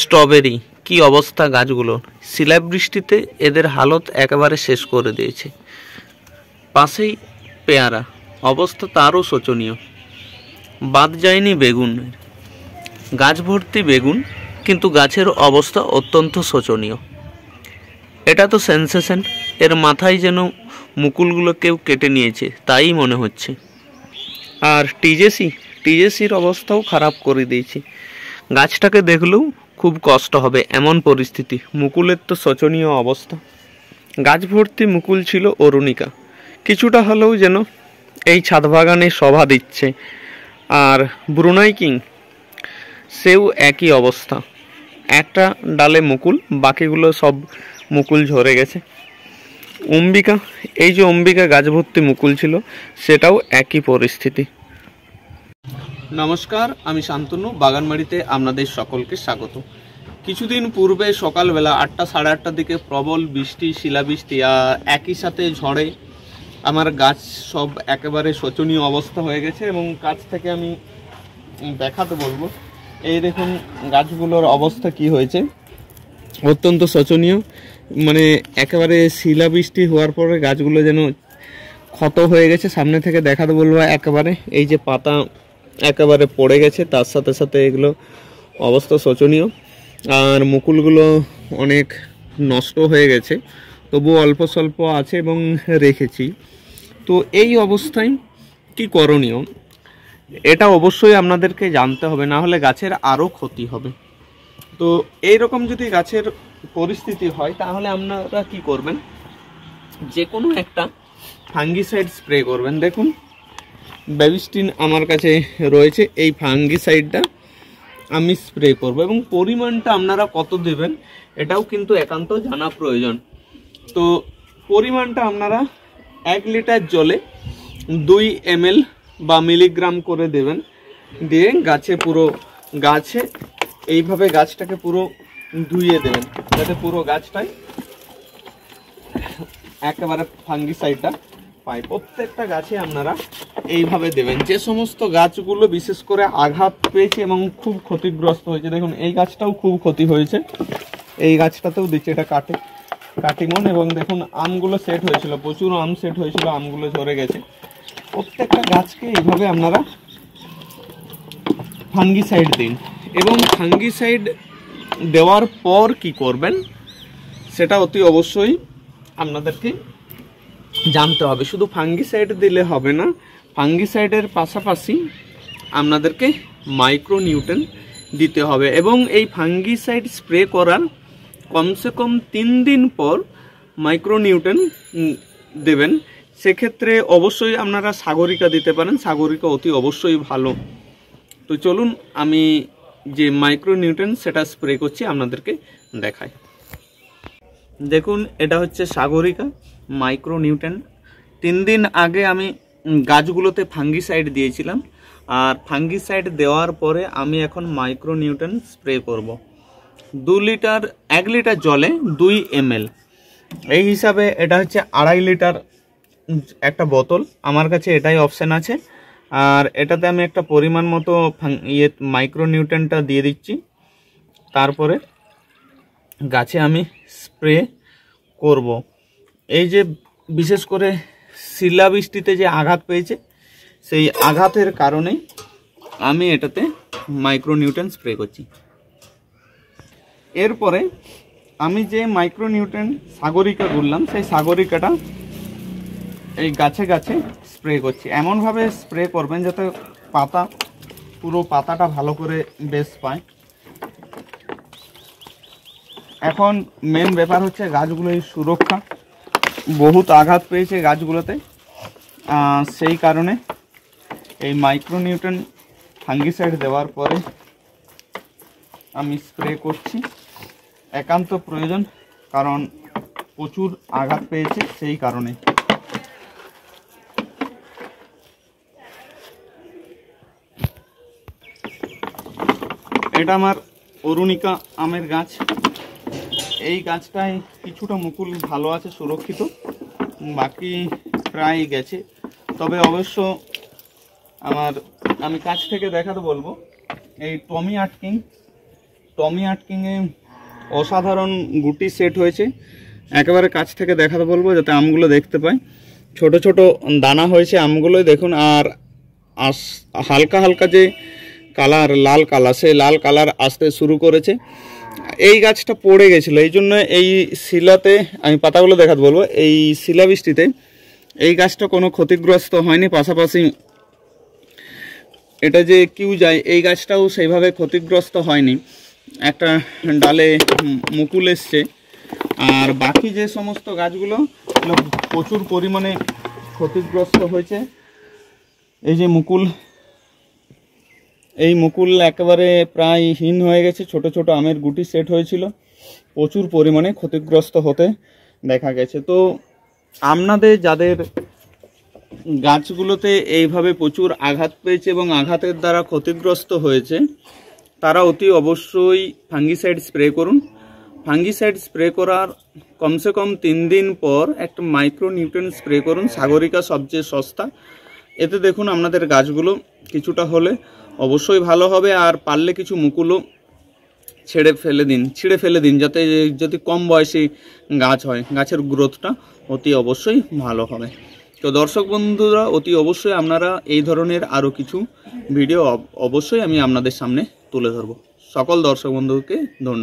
Strawberry কি অবস্থা গাছগুলোর, শিলাবৃষ্টিতে এদের হালত একেবারে শেষ করে দিয়েছে। পাশেই পেয়ারা, অবস্থা তারও শোচনীয়। বাদ যায়নি বেগুনের, গাছ ভর্তি বেগুন, কিন্তু গাছের অবস্থা অত্যন্ত শোচনীয়। এটা তো সেন্সেশন, এর মাথায় যেন মুকুলগুলো কেউ কেটে নিয়েছে তাই মনে হচ্ছে। আর টিজেসির অবস্থাও খারাপ করে দিয়েছে। গাছটাকে দেখলেও খুব কষ্ট হবে এমন পরিস্থিতি। মুকুলের তো শোচনীয় অবস্থা। গাছ ভর্তি মুকুল ছিল অরুণিকা, কিছুটা হলেও যেন এই ছাদ বাগানে শোভা দিচ্ছে। আর ব্রুনাই কিং, সেও একই অবস্থা, একটা ডালে মুকুল, বাকিগুলো সব মুকুল ঝরে গেছে। অম্বিকা, এই যে অম্বিকা গাছ ভর্তি মুকুল ছিল, সেটাও একই পরিস্থিতি। নমস্কার, আমি শান্তনু, বাগানবাড়িতে আপনাদের সকলকে স্বাগত। কিছুদিন পূর্বে সকালবেলা 8টা সাড়ে 8টার দিকে প্রবল বৃষ্টি, শিলাবৃষ্টি আর একই সাথে ঝড়ে আমার গাছ সব একেবারে শোচনীয় অবস্থা হয়ে গেছে। এবং কাছ থেকে আমি দেখাতে বলবো, এই দেখুন গাছগুলোর অবস্থা কি হয়েছে, অত্যন্ত শোচনীয়। মানে একেবারে শিলাবৃষ্টি হওয়ার পরে গাছগুলো যেন ক্ষত হয়ে গেছে। সামনে থেকে দেখাতে বলবো, একেবারে এই যে পাতা একেবারে পড়ে গেছে, তার সাথে সাথে এগুলো অবস্থা শোচনীয়। আর মুকুলগুলো অনেক নষ্ট হয়ে গেছে, তবুও অল্প স্বল্প আছে এবং রেখেছি। তো এই অবস্থায় কি করণীয়, এটা অবশ্যই আপনাদেরকে জানতে হবে, না হলে গাছের আরও ক্ষতি হবে। তো এই রকম যদি গাছের পরিস্থিতি হয়, তাহলে আপনারা কি করবেন, যে কোনো একটা ফাঙ্গিসাইড স্প্রে করবেন। দেখুন ব্যাবিস্টিন আমার কাছে রয়েছে, এই ফাঙ্গিসাইডটা আমি স্প্রে করব। এবং পরিমাণটা আপনারা কত দেবেন এটাও কিন্তু একান্ত জানা প্রয়োজন। তো পরিমাণটা আপনারা 1 লিটার জলে 2 ml বা মিলিগ্রাম করে দেবেন। দিয়ে গাছে এইভাবে গাছটাকে পুরো ধুইয়ে দেবেন, যাতে পুরো গাছটাই একেবারে ফাঙ্গিসাইডটা পায়। প্রত্যেকটা গাছে আপনারা এইভাবে দেবেন। যে সমস্ত গাছগুলো বিশেষ করে আঘাত পেয়েছে এবং খুব ক্ষতিগ্রস্ত হয়েছে, দেখুন এই গাছটাও খুব ক্ষতি হয়েছে, এই গাছটাতেও দিচ্ছে, এটা কাটিমন। এবং দেখুন আমগুলো সেট হয়েছিল, প্রচুর আম সেট হয়েছিল, আমগুলো ঝরে গেছে। প্রত্যেকটা গাছকে এইভাবে আপনারা ফাঙ্গিসাইড দিন। এবং ফাঙ্গিসাইড দেওয়ার পর কি করবেন সেটা অতি অবশ্যই আপনাদেরকে জানতে হবে। শুধু ফাঙ্গিসাইড দিলে হবে না, ফাঙ্গিসাইডের পাশাপাশি আপনাদেরকে মাইক্রোনিউট্রেন দিতে হবে। এবং এই ফাঙ্গিসাইড স্প্রে করার কমসে কম 3 দিন পর মাইক্রোনিউট্রেন দেবেন। সেক্ষেত্রে অবশ্যই আপনারা সাগরিকা দিতে পারেন, সাগরিকা অতি অবশ্যই ভালো। তো চলুন আমি যে মাইক্রোনিউট্রেন সেটা স্প্রে করছি আপনাদেরকে দেখাই। দেখুন এটা হচ্ছে সাগরিকা মাইক্রোনিউট্রেন। 3 দিন আগে আমি গাছগুলোতে ফাঙ্গিসাইড দিয়েছিলাম, আর ফাঙ্গিসাইড দেওয়ার পরে আমি এখন মাইক্রোনিউট্রেন স্প্রে করব। 1 লিটার জলে 2 ml, এই হিসাবে এটা হচ্ছে 2.5 লিটার একটা বোতল। আমার কাছে এটাই অপশান আছে। আর এটাতে আমি একটা পরিমাণ মতো মাইক্রোনিউট্রেনটা দিয়ে দিচ্ছি। তারপরে গাছে আমি স্প্রে করব। এই যে বিশেষ করে শিলাবৃষ্টিতে যে আঘাত পেয়েছে, সেই আঘাতের কারণেই আমি এটাতে মাইক্রোনিউট্রেন স্প্রে করছি। এরপরে আমি যে মাইক্রোনিউট্রেন সাগরিকা বললাম, সেই সাগরিকাটা এই গাছে গাছে স্প্রে করছি। এমনভাবে স্প্রে করবেন যাতে পুরো পাতাটা ভালো করে বেশ পায়। এখন মেন ব্যাপার হচ্ছে গাছগুলোর সুরক্ষা। বহুত আঘাত পেয়েছে গাছগুলোতে, সেই কারণে এই মাইক্রোনিউট্রেন ফাঙ্গিসাইড দেওয়ার পরে আমি স্প্রে করছি, একান্ত প্রয়োজন, কারণ প্রচুর আঘাত পেয়েছে সেই কারণে। এটা আমার অরুণিকা আমের গাছ। এই গাছটায় কিছুটা মুকুল ভালো আছে, সুরক্ষিত, বাকি প্রায় গেছে। তবে অবশ্য আমি কাছ থেকে দেখাতে বলবো, এই টমি আটকিং টমি আটকিংয়ে অসাধারণ গুটি সেট হয়েছে। একেবারে কাছ থেকে দেখাতে বলবো যাতে আমগুলো দেখতে পাই। ছোট ছোট দানা হয়েছে আমগুলোই দেখুন, আর হালকা হালকা যে কালার, লাল কালার, সেই লাল কালার আসতে শুরু করেছে। এই গাছটা পড়ে গেছিলো, এই জন্য এই শিলাতে আমি পাতাগুলো দেখাতে বলবো। এই শিলাবৃষ্টিতে এই গাছটা কোনো ক্ষতিগ্রস্ত হয়নি। পাশাপাশি এটা যে কিউ যায়, এই গাছটাও সেইভাবে ক্ষতিগ্রস্ত হয়নি। একটা ডালে মুকুল এসছে। আর বাকি যে সমস্ত গাছগুলো প্রচুর পরিমাণে ক্ষতিগ্রস্ত হয়েছে। এই যে মুকুল, এই মুকুল একেবারে প্রায় হীন হয়ে গেছে। ছোট ছোট আমের গুটি সেট হয়েছিল, প্রচুর পরিমাণে ক্ষতিগ্রস্ত হতে দেখা গেছে। তো আপনাদের যাদের গাছগুলোতে এইভাবে প্রচুর আঘাত পেয়েছে এবং আঘাতের দ্বারা ক্ষতিগ্রস্ত হয়েছে, তারা অতি অবশ্যই ফাঙ্গিসাইড স্প্রে করুন। ফাঙ্গিসাইড স্প্রে করার কমসে কম 3 দিন পর একটা মাইক্রোনিউট্রিয়েন্ট স্প্রে করুন। সাগরিকা সবচেয়ে সস্তা। এতে দেখুন আপনাদের গাছগুলো কিছুটা হলে অবশ্যই ভালো হবে। আর পারলে কিছু মুকুলও ছিঁড়ে ফেলে দিন, যাতে যদি কম বয়সী গাছ হয়, গাছের গ্রোথটা অতি অবশ্যই ভালো হবে। তো দর্শক বন্ধুরা, অতি অবশ্যই আপনারা এই ধরনের আরও কিছু ভিডিও অবশ্যই আমি আপনাদের সামনে তুলে ধরব। সকল দর্শক বন্ধুকে ধন্যবাদ।